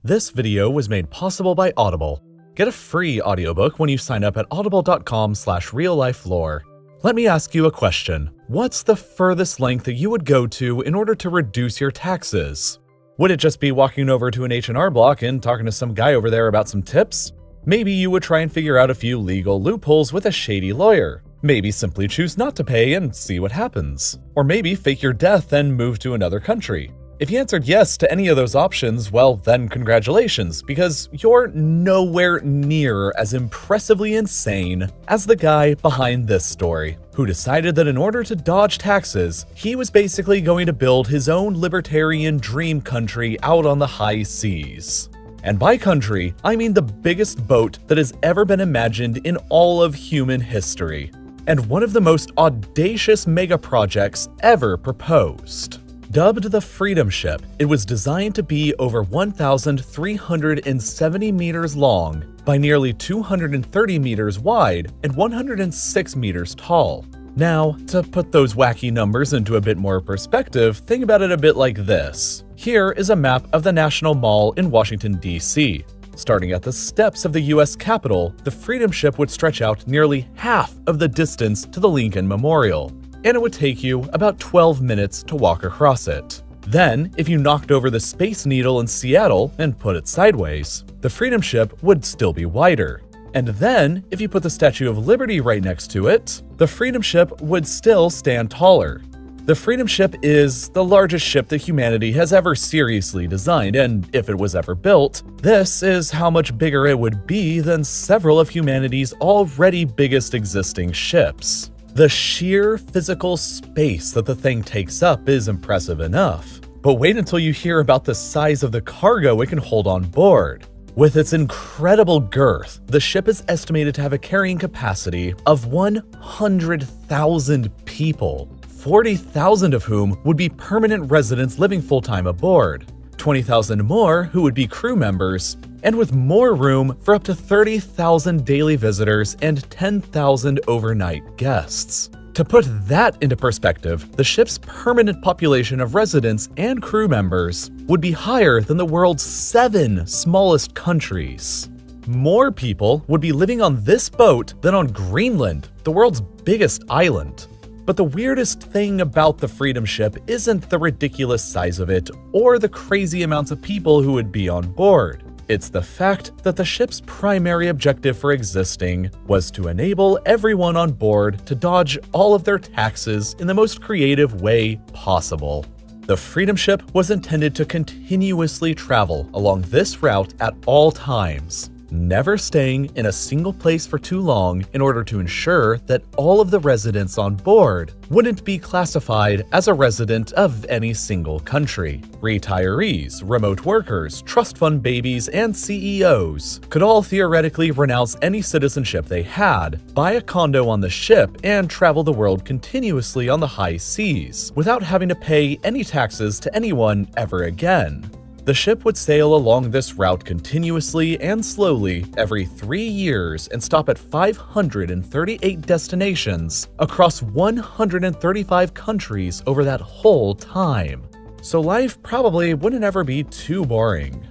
This video was made possible by Audible. Get a free audiobook when you sign up at audible.com/RealLifeLore. Let me ask you a question. What's the furthest length that you would go to in order to reduce your taxes? Would it just be walking over to an H&R Block and talking to some guy over there about some tips? Maybe you would try and figure out a few legal loopholes with a shady lawyer. Maybe simply choose not to pay and see what happens. Or maybe fake your death and move to another country. If you answered yes to any of those options, well then congratulations, because you're nowhere near as impressively insane as the guy behind this story, who decided that in order to dodge taxes, he was basically going to build his own libertarian dream country out on the high seas. And by country, I mean the biggest boat that has ever been imagined in all of human history, and one of the most audacious mega projects ever proposed. Dubbed the Freedom Ship, it was designed to be over 1,370 meters long by nearly 230 meters wide and 106 meters tall. Now, to put those wacky numbers into a bit more perspective, think about it a bit like this. Here is a map of the National Mall in Washington, D.C. Starting at the steps of the U.S. Capitol, the Freedom Ship would stretch out nearly half of the distance to the Lincoln Memorial, and it would take you about 12 minutes to walk across it. Then, if you knocked over the Space Needle in Seattle and put it sideways, the Freedom Ship would still be wider. And then, if you put the Statue of Liberty right next to it, the Freedom Ship would still stand taller. The Freedom Ship is the largest ship that humanity has ever seriously designed, and if it was ever built, this is how much bigger it would be than several of humanity's already biggest existing ships. The sheer physical space that the thing takes up is impressive enough, but wait until you hear about the size of the cargo it can hold on board. With its incredible girth, the ship is estimated to have a carrying capacity of 100,000 people, 40,000 of whom would be permanent residents living full-time aboard, 20,000 more who would be crew members, and with more room for up to 30,000 daily visitors and 10,000 overnight guests. To put that into perspective, the ship's permanent population of residents and crew members would be higher than the world's 7 smallest countries. More people would be living on this boat than on Greenland, the world's biggest island. But the weirdest thing about the Freedom Ship isn't the ridiculous size of it or the crazy amounts of people who would be on board. It's the fact that the ship's primary objective for existing was to enable everyone on board to dodge all of their taxes in the most creative way possible. The Freedom Ship was intended to continuously travel along this route at all times, never staying in a single place for too long in order to ensure that all of the residents on board wouldn't be classified as a resident of any single country. Retirees, remote workers, trust fund babies, and CEOs could all theoretically renounce any citizenship they had, buy a condo on the ship, and travel the world continuously on the high seas without having to pay any taxes to anyone ever again. The ship would sail along this route continuously and slowly every 3 years and stop at 538 destinations across 135 countries over that whole time. So life probably wouldn't ever be too boring.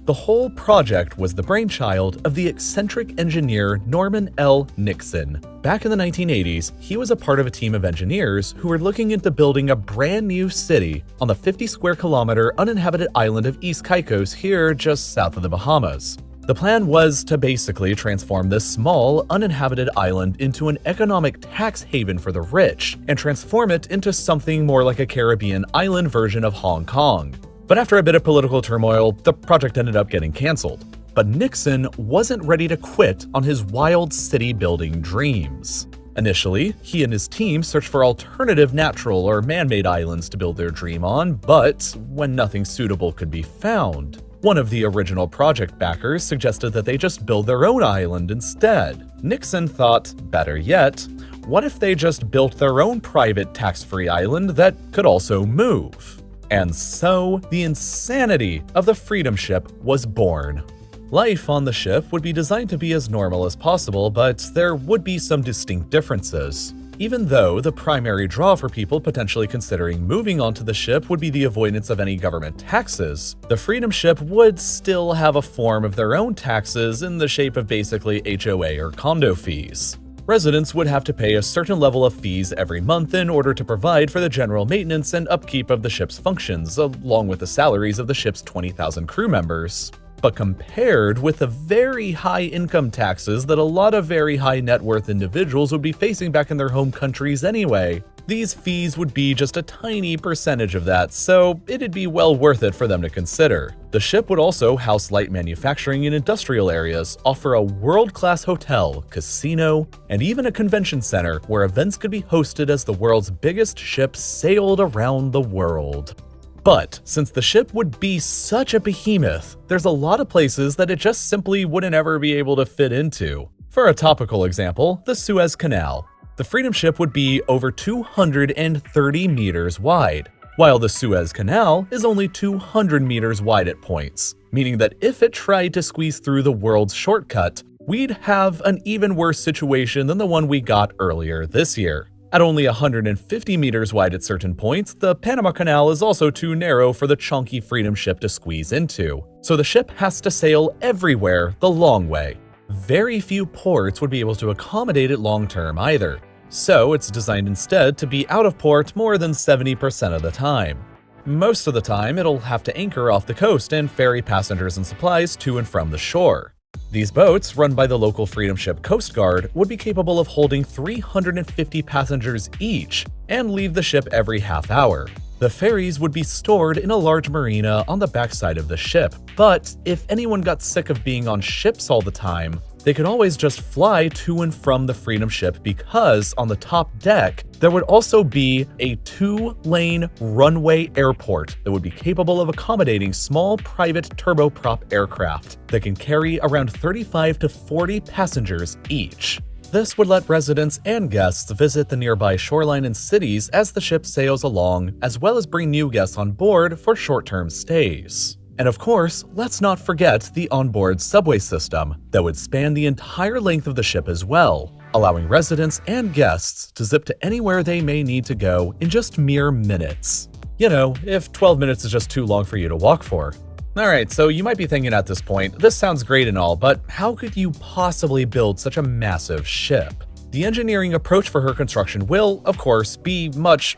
The whole project was the brainchild of the eccentric engineer Norman L. Nixon. Back in the 1980s, he was a part of a team of engineers who were looking into building a brand new city on the 50-square-kilometer uninhabited island of East Caicos here just south of the Bahamas. The plan was to basically transform this small, uninhabited island into an economic tax haven for the rich and transform it into something more like a Caribbean island version of Hong Kong. But after a bit of political turmoil, the project ended up getting canceled. But Nixon wasn't ready to quit on his wild city-building dreams. Initially, he and his team searched for alternative natural or man-made islands to build their dream on, but when nothing suitable could be found, one of the original project backers suggested that they just build their own island instead. Nixon thought, better yet, what if they just built their own private tax-free island that could also move? And so, the insanity of the Freedom Ship was born. Life on the ship would be designed to be as normal as possible, but there would be some distinct differences. Even though the primary draw for people potentially considering moving onto the ship would be the avoidance of any government taxes, the Freedom Ship would still have a form of their own taxes in the shape of basically HOA or condo fees. Residents would have to pay a certain level of fees every month in order to provide for the general maintenance and upkeep of the ship's functions, along with the salaries of the ship's 20,000 crew members. But compared with the very high income taxes that a lot of very high net worth individuals would be facing back in their home countries anyway, these fees would be just a tiny percentage of that, so it'd be well worth it for them to consider. The ship would also house light manufacturing and industrial areas, offer a world-class hotel, casino, and even a convention center where events could be hosted as the world's biggest ship sailed around the world. But since the ship would be such a behemoth, there's a lot of places that it just simply wouldn't ever be able to fit into. For a topical example, the Suez Canal. The Freedom Ship would be over 230 meters wide, while the Suez Canal is only 200 meters wide at points, meaning that if it tried to squeeze through the world's shortcut, we'd have an even worse situation than the one we got earlier this year. At only 150 meters wide at certain points, the Panama Canal is also too narrow for the chunky Freedom Ship to squeeze into, so the ship has to sail everywhere the long way. Very few ports would be able to accommodate it long-term either, so it's designed instead to be out of port more than 70% of the time. Most of the time, it'll have to anchor off the coast and ferry passengers and supplies to and from the shore. These boats, run by the local Freedom Ship Coast Guard, would be capable of holding 350 passengers each and leave the ship every half hour. The ferries would be stored in a large marina on the backside of the ship, but if anyone got sick of being on ships all the time, they could always just fly to and from the Freedom Ship because on the top deck, there would also be a 2-lane runway airport that would be capable of accommodating small private turboprop aircraft that can carry around 35 to 40 passengers each. This would let residents and guests visit the nearby shoreline and cities as the ship sails along, as well as bring new guests on board for short-term stays. And of course, let's not forget the onboard subway system that would span the entire length of the ship as well, allowing residents and guests to zip to anywhere they may need to go in just mere minutes. You know, if 12 minutes is just too long for you to walk for. Alright, so you might be thinking at this point, this sounds great and all, but how could you possibly build such a massive ship? The engineering approach for her construction will, of course, be much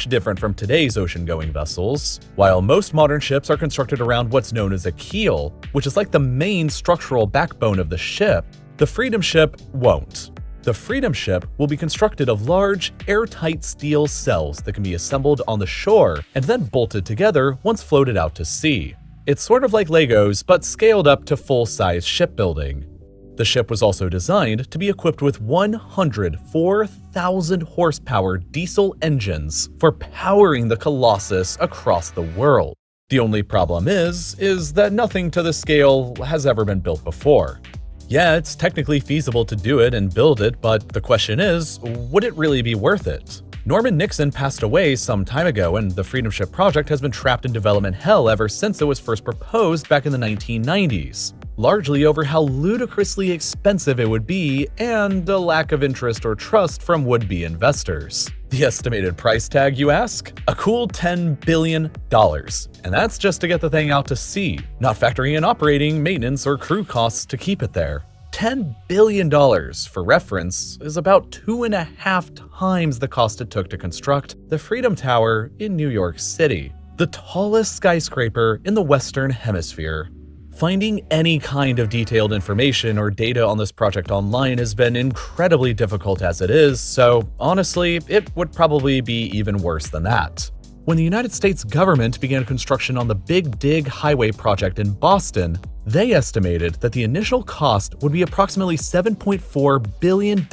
different from today's ocean-going vessels. While most modern ships are constructed around what's known as a keel, which is like the main structural backbone of the ship, the Freedom Ship won't. The Freedom Ship will be constructed of large, airtight steel cells that can be assembled on the shore and then bolted together once floated out to sea. It's sort of like Legos, but scaled up to full-size shipbuilding. The ship was also designed to be equipped with 104,000 horsepower diesel engines for powering the Colossus across the world. The only problem is that nothing to this scale has ever been built before. Yeah, it's technically feasible to do it and build it, but the question is, would it really be worth it? Norman Nixon passed away some time ago, and the Freedom Ship project has been trapped in development hell ever since it was first proposed back in the 1990s. Largely over how ludicrously expensive it would be and a lack of interest or trust from would-be investors. The estimated price tag, you ask? A cool $10 billion. And that's just to get the thing out to sea, not factoring in operating, maintenance, or crew costs to keep it there. $10 billion, for reference, is about 2.5 times the cost it took to construct the Freedom Tower in New York City, the tallest skyscraper in the Western Hemisphere. Finding any kind of detailed information or data on this project online has been incredibly difficult as it is, so honestly, it would probably be even worse than that. When the United States government began construction on the Big Dig Highway project in Boston, they estimated that the initial cost would be approximately $7.4 billion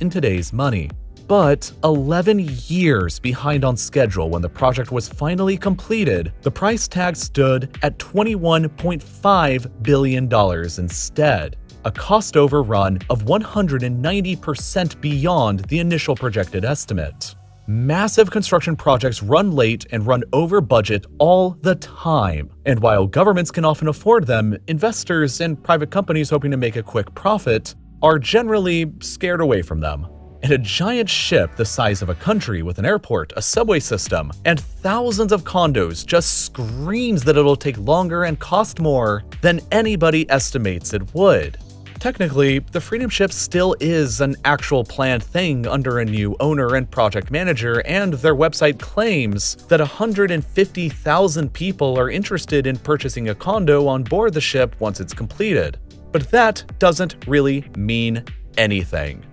in today's money. But 11 years behind on schedule when the project was finally completed, the price tag stood at $21.5 billion instead, a cost overrun of 190% beyond the initial projected estimate. Massive construction projects run late and run over budget all the time, and while governments can often afford them, investors and private companies hoping to make a quick profit are generally scared away from them. And a giant ship the size of a country with an airport, a subway system, and thousands of condos just screams that it'll take longer and cost more than anybody estimates it would. Technically, the Freedom Ship still is an actual planned thing under a new owner and project manager, and their website claims that 150,000 people are interested in purchasing a condo on board the ship once it's completed. But that doesn't really mean anything.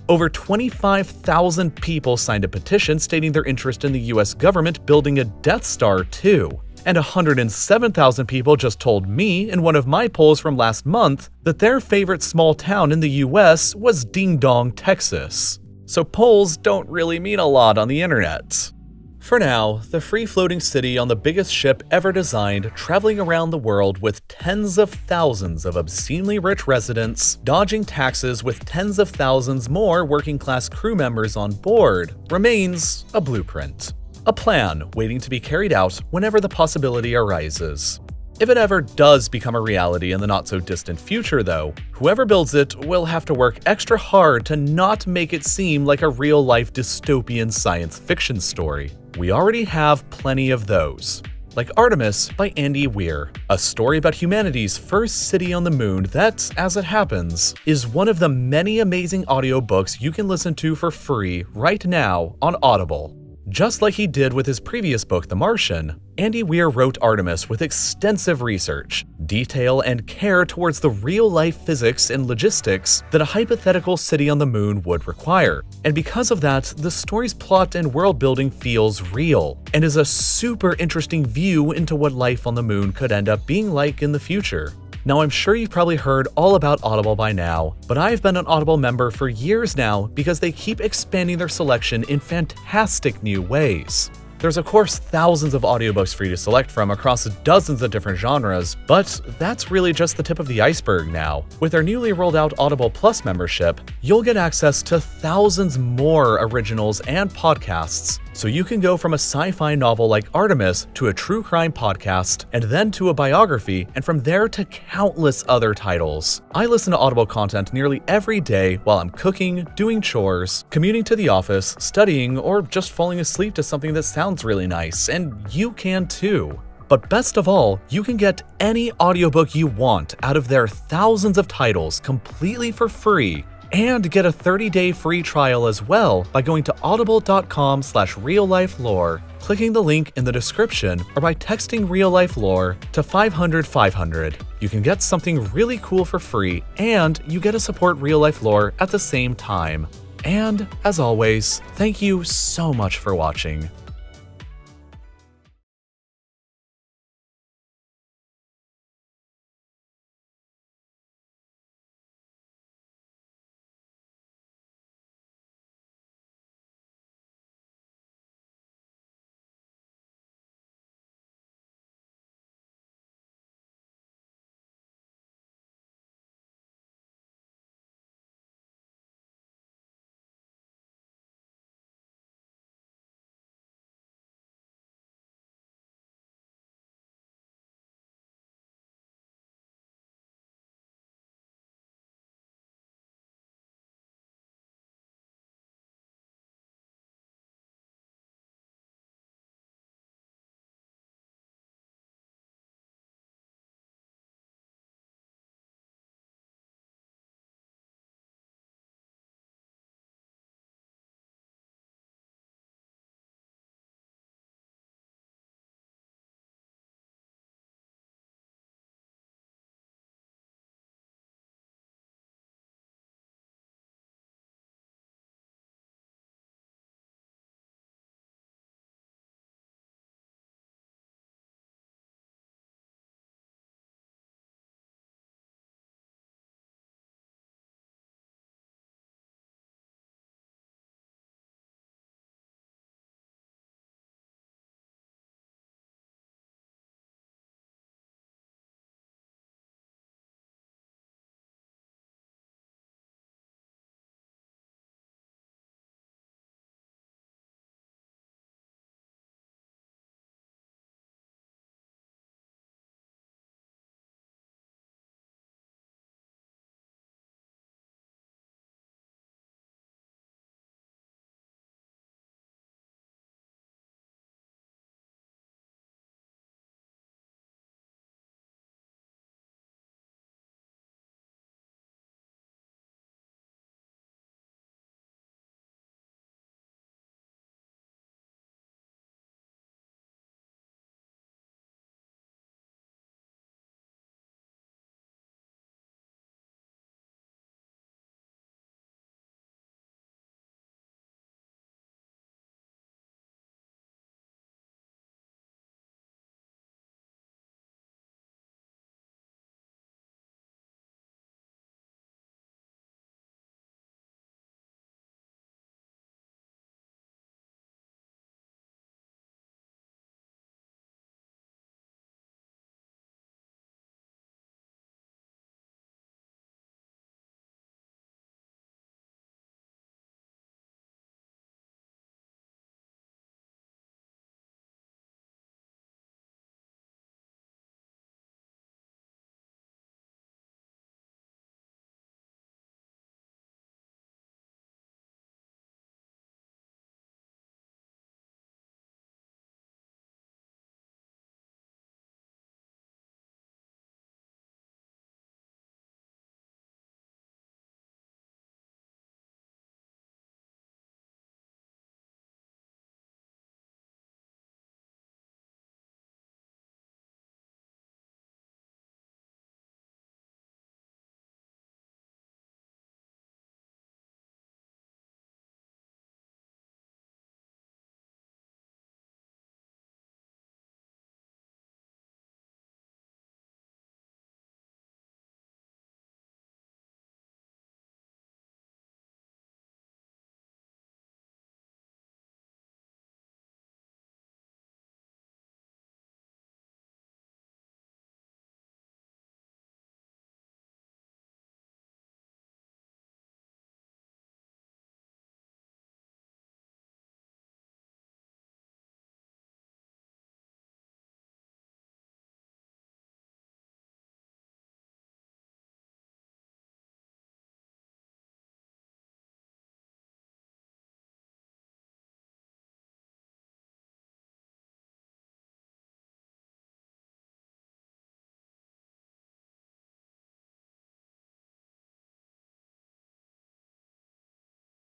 Over 25,000 people signed a petition stating their interest in the US government building a Death Star too. And 107,000 people just told me in one of my polls from last month that their favorite small town in the US was Ding Dong, Texas. So polls don't really mean a lot on the internet. For now, the free-floating city on the biggest ship ever designed, traveling around the world with tens of thousands of obscenely rich residents, dodging taxes with tens of thousands more working-class crew members on board, remains a blueprint. A plan waiting to be carried out whenever the possibility arises. If it ever does become a reality in the not-so-distant future, though, whoever builds it will have to work extra hard to not make it seem like a real-life dystopian science fiction story. We already have plenty of those. Like Artemis by Andy Weir, a story about humanity's first city on the moon that, as it happens, is one of the many amazing audiobooks you can listen to for free right now on Audible. Just like he did with his previous book, The Martian, Andy Weir wrote Artemis with extensive research, detail, and care towards the real-life physics and logistics that a hypothetical city on the moon would require. And because of that, the story's plot and world-building feels real, and is a super interesting view into what life on the moon could end up being like in the future. Now, I'm sure you've probably heard all about Audible by now, but I've been an Audible member for years now because they keep expanding their selection in fantastic new ways. There's of course thousands of audiobooks for you to select from across dozens of different genres, but that's really just the tip of the iceberg now. With their newly rolled out Audible Plus membership, you'll get access to thousands more originals and podcasts, so you can go from a sci-fi novel like Artemis to a true crime podcast, and then to a biography, and from there to countless other titles. I listen to Audible content nearly every day while I'm cooking, doing chores, commuting to the office, studying, or just falling asleep to something that sounds really nice, and you can too. But best of all, you can get any audiobook you want out of their thousands of titles completely for free, and get a 30-day free trial as well by going to audible.com/RealLifeLore, clicking the link in the description, or by texting RealLifeLore to 500-500. You can get something really cool for free, and you get to support Real Life Lore at the same time. And, as always, thank you so much for watching.